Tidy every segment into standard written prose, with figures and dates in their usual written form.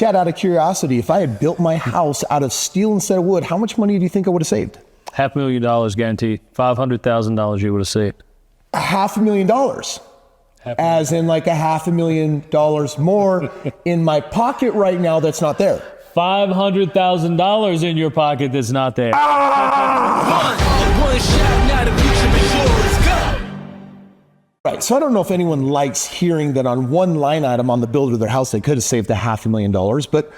Chad, out of curiosity, if I had built my house out of steel instead of wood, how much money do you think I would have saved? $500,000 guaranteed. $500,000 you would have saved. $500,000. As in like $500,000 more in my pocket right now that's not there. $500,000 in your pocket that's not there. Right, so I don't know if anyone likes hearing that on one line item on the build of their house they could have saved $500,000, but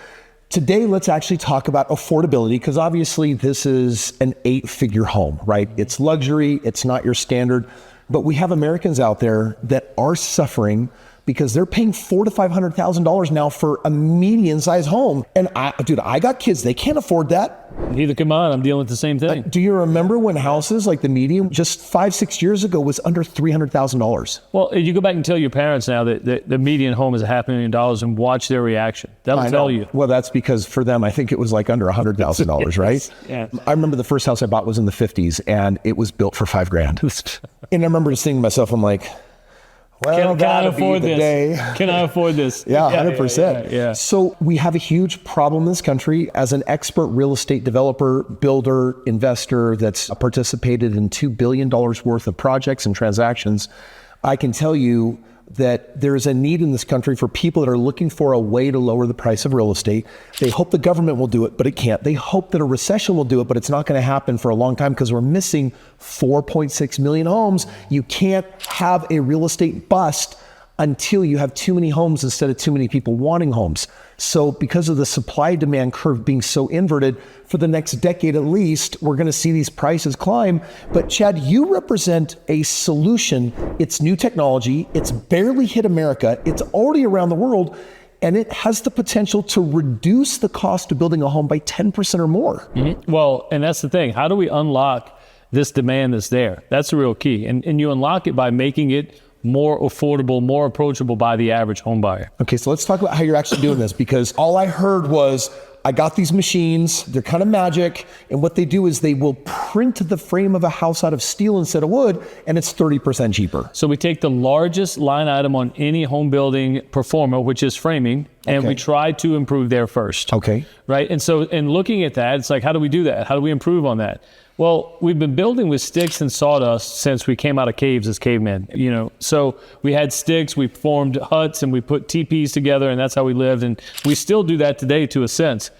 today let's actually talk about affordability, because obviously this is an 8-figure home, right? It's luxury, it's not your standard, but we have Americans out there that are suffering because they're paying $400,000 to $500,000 now for a median-sized home. And I got kids, they can't afford that. Neither can mine, I'm dealing with the same thing. Do you remember when houses like the median just 5-6 years ago was under $300,000? Well, you go back and tell your parents now that the median home is $500,000 and watch their reaction. That'll tell you. Well, that's because for them, I think it was like under $100,000, right? Yeah. I remember the first house I bought was in the 50s and it was built for $5,000. And I remember just thinking to myself, I'm like, well, can I afford this? Can I afford this? Yeah, 100%. Yeah. So we have a huge problem in this country. As an expert real estate developer, builder, investor that's participated in $2 billion worth of projects and transactions, I can tell you that there's a need in this country for people that are looking for a way to lower the price of real estate. They hope the government will do it, but it can't. They hope that a recession will do it, but it's not going to happen for a long time because we're missing 4.6 million homes. You can't have a real estate bust until you have too many homes instead of too many people wanting homes. So because of the supply-demand curve being so inverted, for the next decade at least, we're going to see these prices climb. But Chad, you represent a solution. It's new technology. It's barely hit America. It's already around the world. And it has the potential to reduce the cost of building a home by 10% or more. Mm-hmm. Well, and that's the thing. How do we unlock this demand that's there? That's the real key. And you unlock it by making it more affordable, more approachable by the average home buyer. Okay, so let's talk about how you're actually doing this, because all I heard was, I got these machines, they're kind of magic, and what they do is they will print the frame of a house out of steel instead of wood, and it's 30% cheaper. So we take the largest line item on any home building performer, which is framing, and we try to improve there first. Okay. Right, and so in looking at that, it's like, how do we do that? How do we improve on that? Well, we've been building with sticks and sawdust since we came out of caves as cavemen, So we had sticks, we formed huts, and we put teepees together, and that's how we lived. And we still do that today to a sense,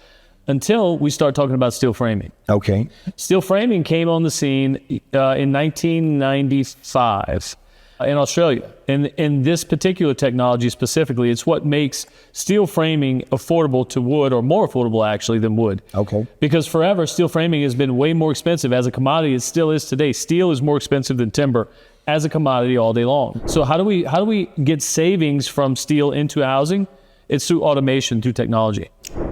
until we start talking about steel framing. Okay. Steel framing came on the scene in 1995 in Australia. And in this particular technology specifically, it's what makes steel framing affordable to wood, or more affordable actually than wood. Okay. Because forever, steel framing has been way more expensive as a commodity. It still is today. Steel is more expensive than timber as a commodity all day long. So how do we get savings from steel into housing? It's through automation, through technology.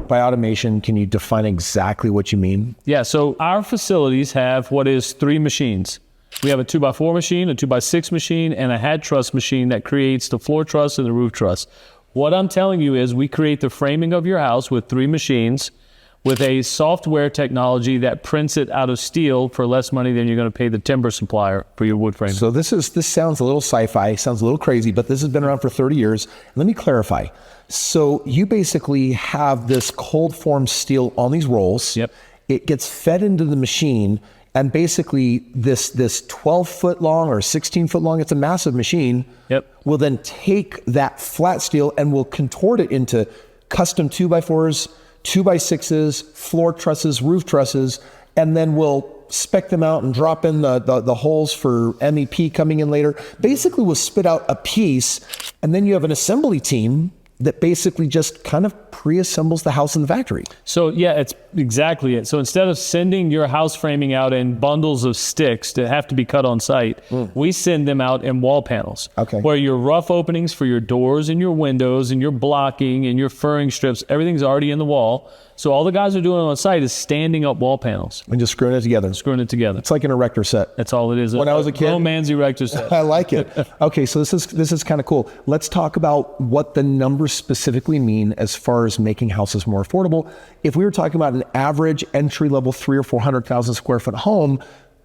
By automation, can you define exactly what you mean? Yeah, so our facilities have what is 3 machines. We have a 2x4 machine, a 2x6 machine, and a hat truss machine that creates the floor truss and the roof truss. What I'm telling you is we create the framing of your house with 3 machines with a software technology that prints it out of steel for less money than you're going to pay the timber supplier for your wood framing. So this sounds a little sci-fi, sounds a little crazy, but this has been around for 30 years. Let me clarify. So you basically have this cold formed steel on these rolls. Yep. It gets fed into the machine. And basically this 12-foot long or 16-foot long, it's a massive machine, will then take that flat steel and will contort it into custom 2x4s, 2x6s, floor trusses, roof trusses, and then we'll spec them out and drop in the holes for MEP coming in later. Basically we'll spit out a piece, and then you have an assembly team that basically just kind of pre-assembles the house in the factory. So yeah, it's exactly it. So instead of sending your house framing out in bundles of sticks that have to be cut on site, we send them out in wall panels. Okay. Where your rough openings for your doors and your windows and your blocking and your furring strips, everything's already in the wall. So all the guys are doing on site is standing up wall panels. And just screwing it together. It's like an erector set. That's all it is. When I was a kid. Grown man's erector set. I like it. Okay, so this is kind of cool. Let's talk about what the numbers specifically mean as far as making houses more affordable. If we were talking about an average entry-level 300,000 or 400,000 square foot home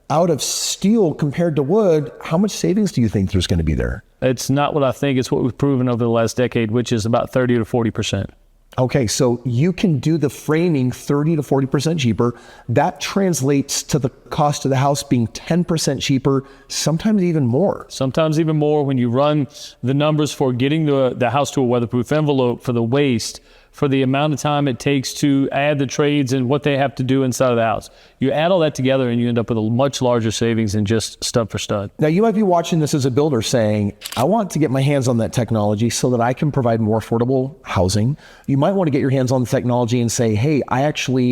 out of steel compared to wood, how much savings do you think there's going to be there? It's not what I think. It's what we've proven over the last decade, which is about 30 to 40%. Okay, so you can do the framing 30 to 40% cheaper. That translates to the cost of the house being 10% cheaper, sometimes even more. Sometimes even more when you run the numbers for getting the house to a weatherproof envelope, for the waste, for the amount of time it takes to add the trades and what they have to do inside of the house. You add all that together and you end up with a much larger savings than just stud for stud. Now, you might be watching this as a builder saying, I want to get my hands on that technology so that I can provide more affordable housing. You might want to get your hands on the technology and say, hey,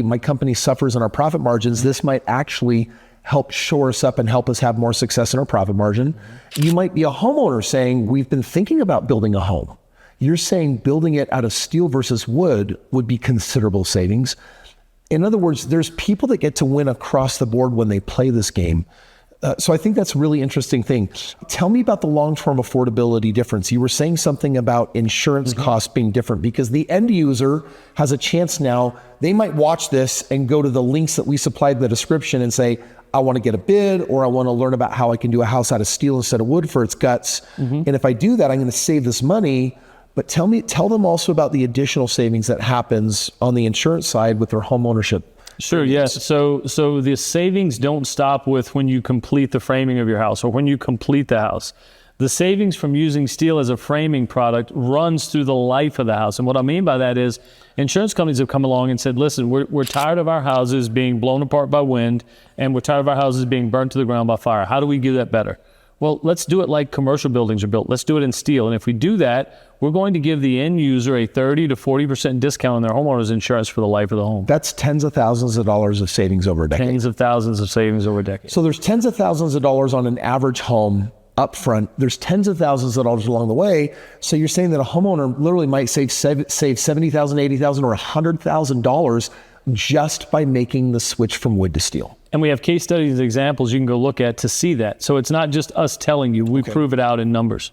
my company suffers in our profit margins. This might actually help shore us up and help us have more success in our profit margin. You might be a homeowner saying, we've been thinking about building a home. You're saying building it out of steel versus wood would be considerable savings. In other words, there's people that get to win across the board when they play this game. So I think that's a really interesting thing. Tell me about the long-term affordability difference. You were saying something about insurance costs being different because the end user has a chance now. They might watch this and go to the links that we supplied in the description and say, I want to get a bid, or I want to learn about how I can do a house out of steel instead of wood for its guts. And if I do that, I'm going to save this money. But tell them also about the additional savings that happens on the insurance side with their home ownership. Sure, yes. So the savings don't stop with when you complete the framing of your house or when you complete the house. The savings from using steel as a framing product runs through the life of the house. And what I mean by that is insurance companies have come along and said, listen, we're tired of our houses being blown apart by wind, and we're tired of our houses being burnt to the ground by fire. How do we do that better? Well, let's do it like commercial buildings are built. Let's do it in steel. And if we do that, we're going to give the end user a 30 to 40% discount on their homeowner's insurance for the life of the home. That's tens of thousands of dollars of savings over a decade. Tens of thousands of savings over a decade. So there's tens of thousands of dollars on an average home up front. There's tens of thousands of dollars along the way. So you're saying that a homeowner literally might save $70,000, $80,000, or $100,000 just by making the switch from wood to steel. And we have case studies and examples you can go look at to see that. So it's not just us telling you, we prove it out in numbers.